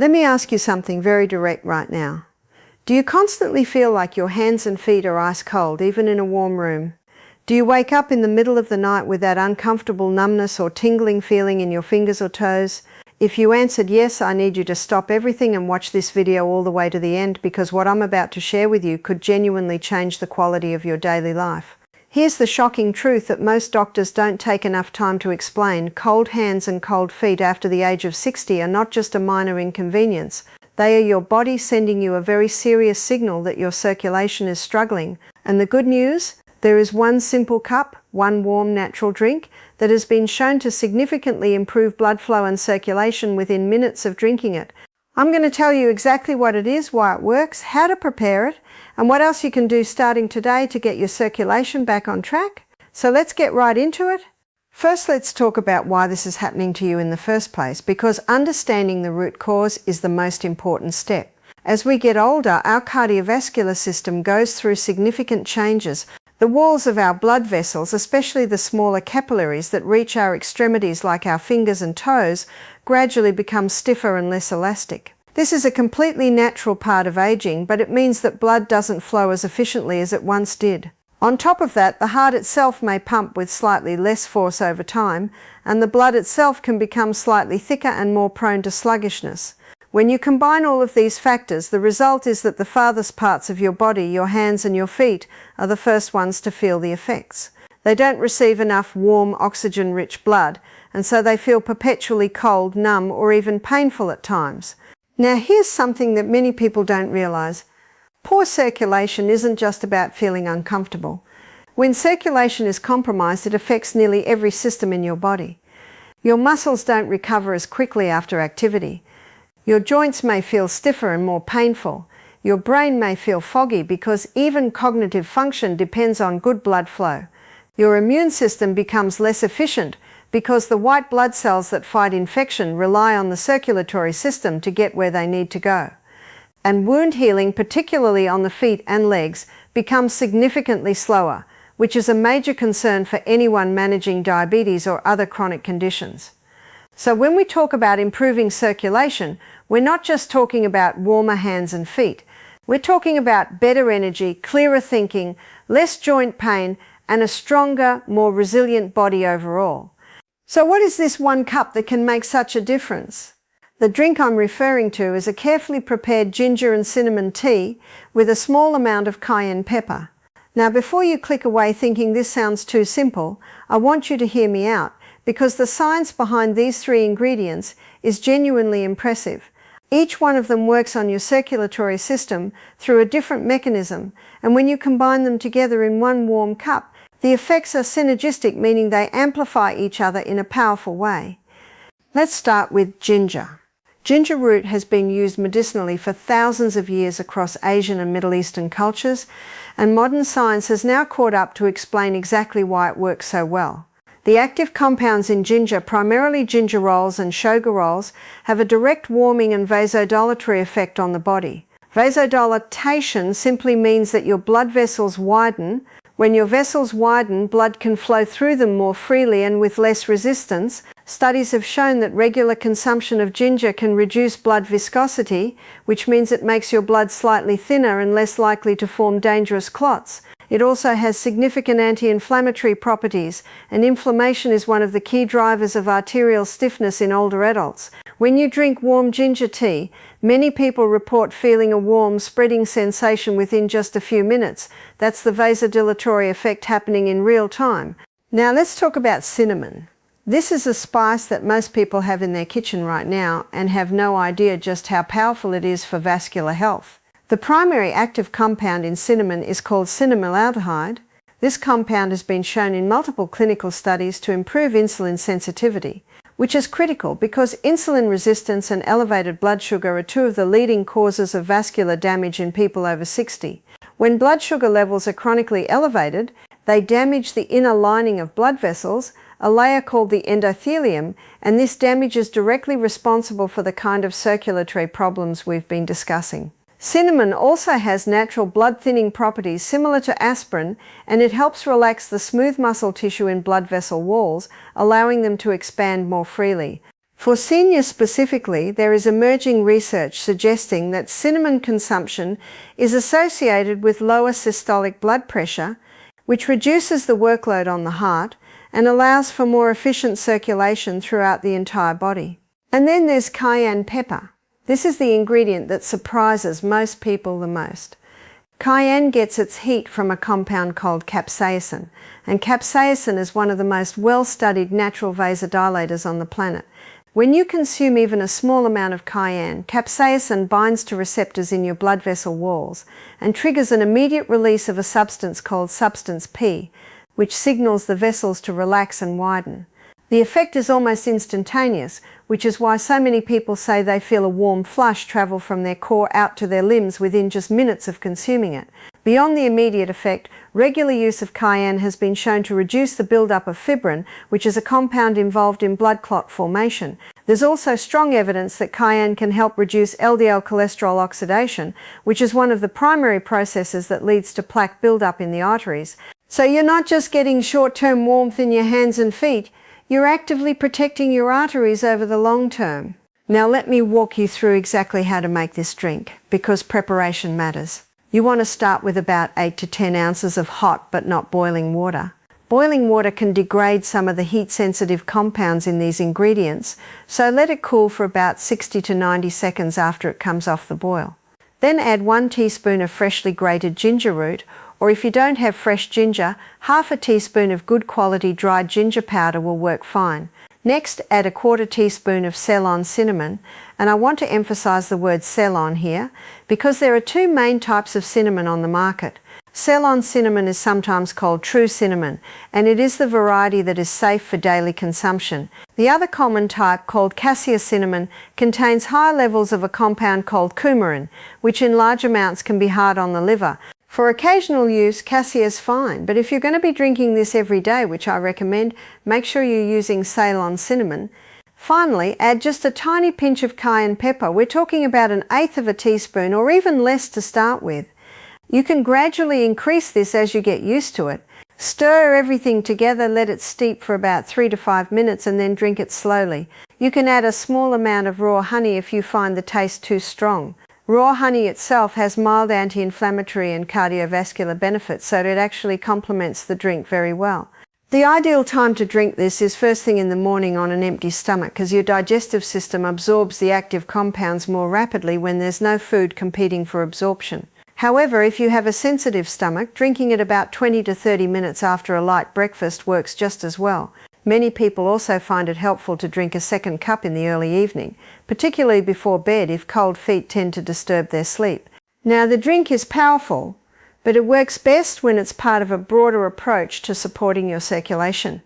Let me ask you something very direct right now. Do you constantly feel like your hands and feet are ice cold, even in a warm room? Do you wake up in the middle of the night with that uncomfortable numbness or tingling feeling in your fingers or toes? If you answered yes, I need you to stop everything and watch this video all the way to the end, because what I'm about to share with you could genuinely change the quality of your daily life. Here's the shocking truth that most doctors don't take enough time to explain. Cold hands and cold feet after the age of 60 are not just a minor inconvenience. They are your body sending you a very serious signal that your circulation is struggling. And the good news? There is one simple cup, one warm natural drink, that has been shown to significantly improve blood flow and circulation within minutes of drinking it. I'm going to tell you exactly what it is, why it works, how to prepare it, and what else you can do starting today to get your circulation back on track. So let's get right into it. First, let's talk about why this is happening to you in the first place, because understanding the root cause is the most important step. As we get older, our cardiovascular system goes through significant changes. The walls of our blood vessels, especially the smaller capillaries that reach our extremities like our fingers and toes, gradually become stiffer and less elastic. This is a completely natural part of aging, but it means that blood doesn't flow as efficiently as it once did. On top of that, the heart itself may pump with slightly less force over time, and the blood itself can become slightly thicker and more prone to sluggishness. When you combine all of these factors, the result is that the farthest parts of your body, your hands and your feet, are the first ones to feel the effects. They don't receive enough warm, oxygen-rich blood, and so they feel perpetually cold, numb, or even painful at times. Now, here's something that many people don't realize. Poor circulation isn't just about feeling uncomfortable. When circulation is compromised, it affects nearly every system in your body. Your muscles don't recover as quickly after activity. Your joints may feel stiffer and more painful. Your brain may feel foggy because even cognitive function depends on good blood flow. Your immune system becomes less efficient because the white blood cells that fight infection rely on the circulatory system to get where they need to go. And wound healing, particularly on the feet and legs, becomes significantly slower, which is a major concern for anyone managing diabetes or other chronic conditions. So when we talk about improving circulation, we're not just talking about warmer hands and feet. We're talking about better energy, clearer thinking, less joint pain, and a stronger, more resilient body overall. So what is this one cup that can make such a difference? The drink I'm referring to is a carefully prepared ginger and cinnamon tea with a small amount of cayenne pepper. Now, before you click away thinking this sounds too simple, I want you to hear me out, because the science behind these three ingredients is genuinely impressive. Each one of them works on your circulatory system through a different mechanism, and when you combine them together in one warm cup, the effects are synergistic, meaning they amplify each other in a powerful way. Let's start with ginger. Ginger root has been used medicinally for thousands of years across Asian and Middle Eastern cultures, and modern science has now caught up to explain exactly why it works so well. The active compounds in ginger, primarily gingerols and shogarols, have a direct warming and vasodilatory effect on the body. Vasodilatation simply means that your blood vessels widen. When your vessels widen, blood can flow through them more freely and with less resistance. Studies have shown that regular consumption of ginger can reduce blood viscosity, which means it makes your blood slightly thinner and less likely to form dangerous clots. It also has significant anti-inflammatory properties, and inflammation is one of the key drivers of arterial stiffness in older adults. When you drink warm ginger tea, many people report feeling a warm, spreading sensation within just a few minutes. That's the vasodilatory effect happening in real time. Now let's talk about cinnamon. This is a spice that most people have in their kitchen right now and have no idea just how powerful it is for vascular health. The primary active compound in cinnamon is called cinnamaldehyde. This compound has been shown in multiple clinical studies to improve insulin sensitivity, which is critical because insulin resistance and elevated blood sugar are two of the leading causes of vascular damage in people over 60. When blood sugar levels are chronically elevated, they damage the inner lining of blood vessels, a layer called the endothelium, and this damage is directly responsible for the kind of circulatory problems we've been discussing. Cinnamon also has natural blood-thinning properties similar to aspirin, and it helps relax the smooth muscle tissue in blood vessel walls, allowing them to expand more freely. For seniors specifically, there is emerging research suggesting that cinnamon consumption is associated with lower systolic blood pressure, which reduces the workload on the heart and allows for more efficient circulation throughout the entire body. And then there's cayenne pepper. This is the ingredient that surprises most people the most. Cayenne gets its heat from a compound called capsaicin, and capsaicin is one of the most well-studied natural vasodilators on the planet. When you consume even a small amount of cayenne, capsaicin binds to receptors in your blood vessel walls and triggers an immediate release of a substance called substance P, which signals the vessels to relax and widen. The effect is almost instantaneous, which is why so many people say they feel a warm flush travel from their core out to their limbs within just minutes of consuming it. Beyond the immediate effect, regular use of cayenne has been shown to reduce the buildup of fibrin, which is a compound involved in blood clot formation. There's also strong evidence that cayenne can help reduce LDL cholesterol oxidation, which is one of the primary processes that leads to plaque buildup in the arteries. So you're not just getting short-term warmth in your hands and feet, you're actively protecting your arteries over the long term. Now let me walk you through exactly how to make this drink, because preparation matters. You want to start with about 8 to 10 ounces of hot but not boiling water. Boiling water can degrade some of the heat-sensitive compounds in these ingredients, so let it cool for about 60 to 90 seconds after it comes off the boil. Then add 1 teaspoon of freshly grated ginger root, or if you don't have fresh ginger, half a teaspoon of good quality dried ginger powder will work fine. Next, add 1/4 teaspoon of Ceylon cinnamon, and I want to emphasize the word Ceylon here because there are two main types of cinnamon on the market. Ceylon cinnamon is sometimes called true cinnamon, and it is the variety that is safe for daily consumption. The other common type, called cassia cinnamon, contains high levels of a compound called coumarin, which in large amounts can be hard on the liver. For occasional use, cassia is fine, but if you're going to be drinking this every day, which I recommend, make sure you're using Ceylon cinnamon. Finally, add just a tiny pinch of cayenne pepper. We're talking about 1/8 of a teaspoon or even less to start with. You can gradually increase this as you get used to it. Stir everything together, let it steep for about 3 to 5 minutes and then drink it slowly. You can add a small amount of raw honey if you find the taste too strong. Raw honey itself has mild anti-inflammatory and cardiovascular benefits, so it actually complements the drink very well. The ideal time to drink this is first thing in the morning on an empty stomach, because your digestive system absorbs the active compounds more rapidly when there's no food competing for absorption. However, if you have a sensitive stomach, drinking it about 20 to 30 minutes after a light breakfast works just as well. Many people also find it helpful to drink a second cup in the early evening, particularly before bed if cold feet tend to disturb their sleep. Now, the drink is powerful, but it works best when it's part of a broader approach to supporting your circulation.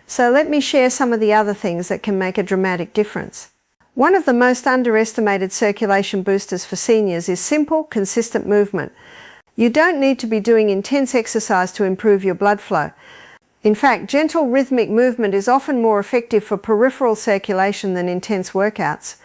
So let me share some of the other things that can make a dramatic difference. One of the most underestimated circulation boosters for seniors is simple, consistent movement. You don't need to be doing intense exercise to improve your blood flow. In fact, gentle rhythmic movement is often more effective for peripheral circulation than intense workouts.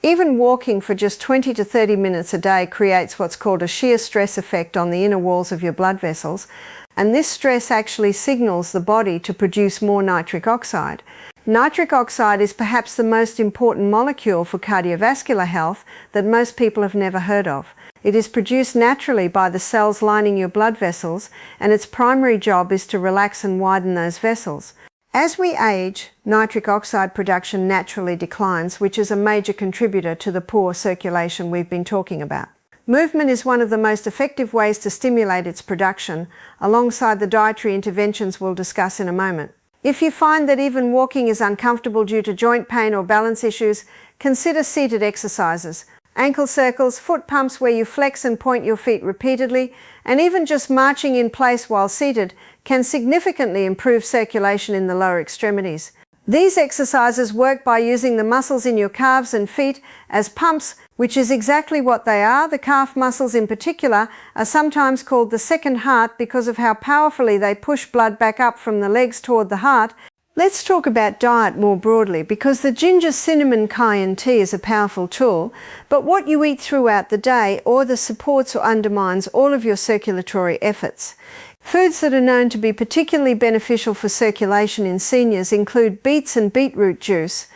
Even walking for just 20 to 30 minutes a day creates what's called a shear stress effect on the inner walls of your blood vessels, and this stress actually signals the body to produce more nitric oxide. Nitric oxide is perhaps the most important molecule for cardiovascular health that most people have never heard of. It is produced naturally by the cells lining your blood vessels, and its primary job is to relax and widen those vessels. As we age, nitric oxide production naturally declines, which is a major contributor to the poor circulation we've been talking about. Movement is one of the most effective ways to stimulate its production, alongside the dietary interventions we'll discuss in a moment. If you find that even walking is uncomfortable due to joint pain or balance issues, consider seated exercises. Ankle circles, foot pumps where you flex and point your feet repeatedly, and even just marching in place while seated can significantly improve circulation in the lower extremities. These exercises work by using the muscles in your calves and feet as pumps, which is exactly what they are. The calf muscles in particular are sometimes called the second heart because of how powerfully they push blood back up from the legs toward the heart. Let's talk about diet more broadly, because the ginger cinnamon cayenne tea is a powerful tool, but what you eat throughout the day either supports or undermines all of your circulatory efforts. Foods that are known to be particularly beneficial for circulation in seniors include beets and beetroot juice.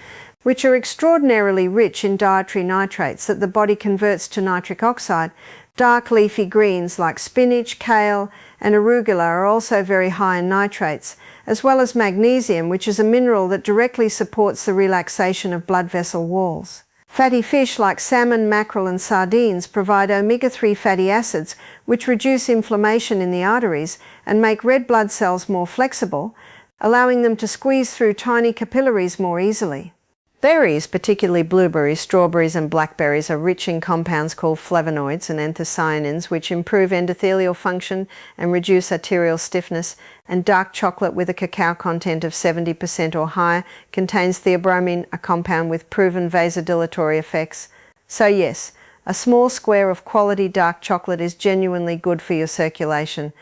which are extraordinarily rich in dietary nitrates that the body converts to nitric oxide. Dark leafy greens like spinach, kale, and arugula are also very high in nitrates, as well as magnesium, which is a mineral that directly supports the relaxation of blood vessel walls. Fatty fish like salmon, mackerel, and sardines provide omega-3 fatty acids, which reduce inflammation in the arteries and make red blood cells more flexible, allowing them to squeeze through tiny capillaries more easily. Berries, particularly blueberries, strawberries, and blackberries, are rich in compounds called flavonoids and anthocyanins, which improve endothelial function and reduce arterial stiffness, and dark chocolate with a cacao content of 70% or higher contains theobromine, a compound with proven vasodilatory effects. So yes, a small square of quality dark chocolate is genuinely good for your circulation.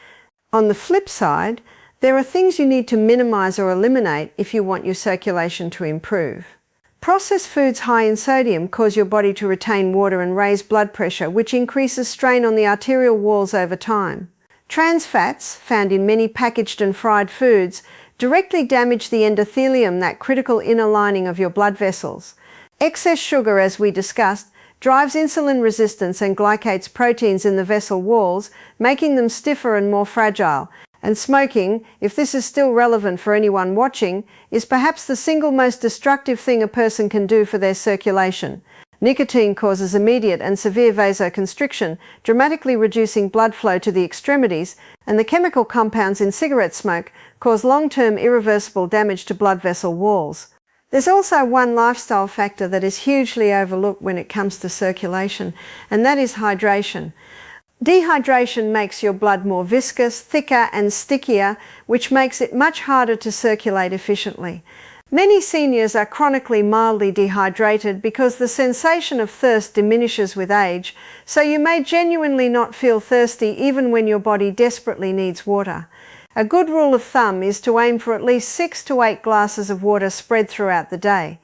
On the flip side, there are things you need to minimize or eliminate if you want your circulation to improve. Processed foods high in sodium cause your body to retain water and raise blood pressure, which increases strain on the arterial walls over time. Trans fats, found in many packaged and fried foods, directly damage the endothelium, that critical inner lining of your blood vessels. Excess sugar, as we discussed, drives insulin resistance and glycates proteins in the vessel walls, making them stiffer and more fragile. And smoking, if this is still relevant for anyone watching, is perhaps the single most destructive thing a person can do for their circulation. Nicotine causes immediate and severe vasoconstriction, dramatically reducing blood flow to the extremities, and the chemical compounds in cigarette smoke cause long-term irreversible damage to blood vessel walls. There's also one lifestyle factor that is hugely overlooked when it comes to circulation, and that is hydration. Dehydration makes your blood more viscous, thicker, and stickier, which makes it much harder to circulate efficiently. Many seniors are chronically mildly dehydrated because the sensation of thirst diminishes with age, so you may genuinely not feel thirsty even when your body desperately needs water. A good rule of thumb is to aim for at least 6 to 8 glasses of water spread throughout the day.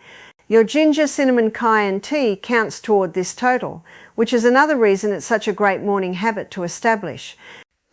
Your ginger, cinnamon, cayenne tea counts toward this total, which is another reason it's such a great morning habit to establish.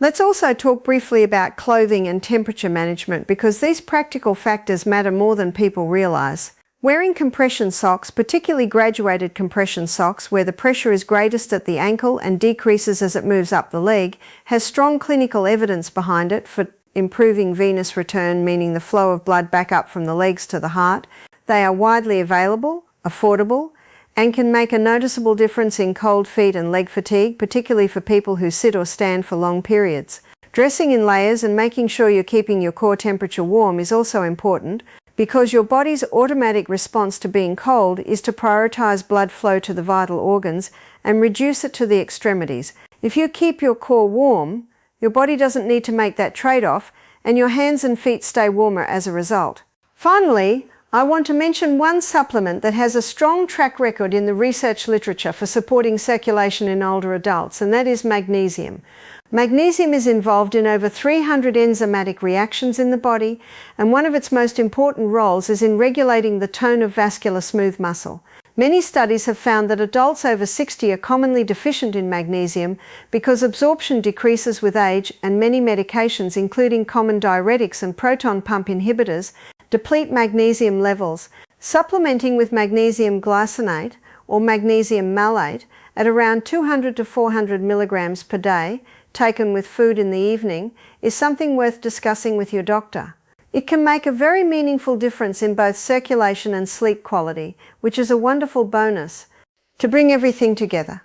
Let's also talk briefly about clothing and temperature management, because these practical factors matter more than people realize. Wearing compression socks, particularly graduated compression socks where the pressure is greatest at the ankle and decreases as it moves up the leg, has strong clinical evidence behind it for improving venous return, meaning the flow of blood back up from the legs to the heart. They are widely available, affordable, and can make a noticeable difference in cold feet and leg fatigue, particularly for people who sit or stand for long periods. Dressing in layers and making sure you're keeping your core temperature warm is also important, because your body's automatic response to being cold is to prioritize blood flow to the vital organs and reduce it to the extremities. If you keep your core warm, your body doesn't need to make that trade-off, and your hands and feet stay warmer as a result. Finally, I want to mention one supplement that has a strong track record in the research literature for supporting circulation in older adults, and that is magnesium. Magnesium is involved in over 300 enzymatic reactions in the body, and one of its most important roles is in regulating the tone of vascular smooth muscle. Many studies have found that adults over 60 are commonly deficient in magnesium because absorption decreases with age, and many medications, including common diuretics and proton pump inhibitors, deplete magnesium levels. Supplementing with magnesium glycinate or magnesium malate at around 200 to 400 milligrams per day, taken with food in the evening, is something worth discussing with your doctor. It can make a very meaningful difference in both circulation and sleep quality, which is a wonderful bonus. To bring everything together,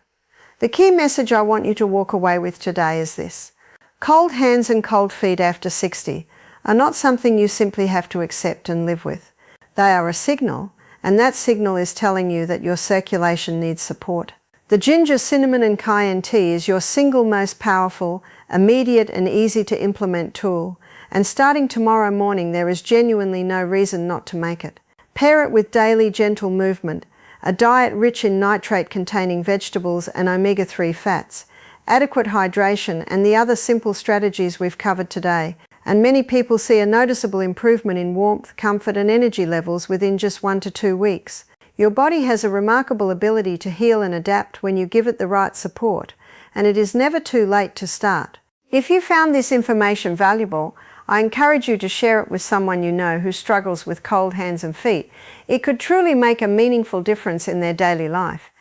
the key message I want you to walk away with today is this: cold hands and cold feet after 60 are not something you simply have to accept and live with. They are a signal, and that signal is telling you that your circulation needs support. The ginger, cinnamon, and cayenne tea is your single most powerful, immediate, and easy to implement tool, and starting tomorrow morning there is genuinely no reason not to make it. Pair it with daily gentle movement, a diet rich in nitrate-containing vegetables and omega-3 fats, adequate hydration, and the other simple strategies we've covered today, and many people see a noticeable improvement in warmth, comfort, and energy levels within just 1 to 2 weeks. Your body has a remarkable ability to heal and adapt when you give it the right support, and it is never too late to start. If you found this information valuable, I encourage you to share it with someone you know who struggles with cold hands and feet. It could truly make a meaningful difference in their daily life.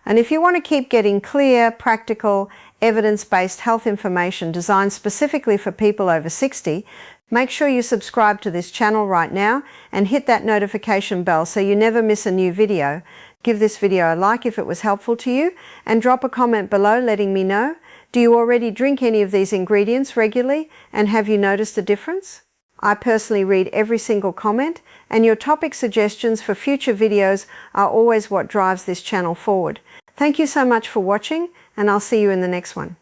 And if you want to keep getting clear, practical, evidence-based health information designed specifically for people over 60, make sure you subscribe to this channel right now and hit that notification bell so you never miss a new video. Give this video a like if it was helpful to you, and drop a comment below letting me know. Do you already drink any of these ingredients regularly, and have you noticed a difference? I personally read every single comment, and your topic suggestions for future videos are always what drives this channel forward. Thank you so much for watching, and I'll see you in the next one.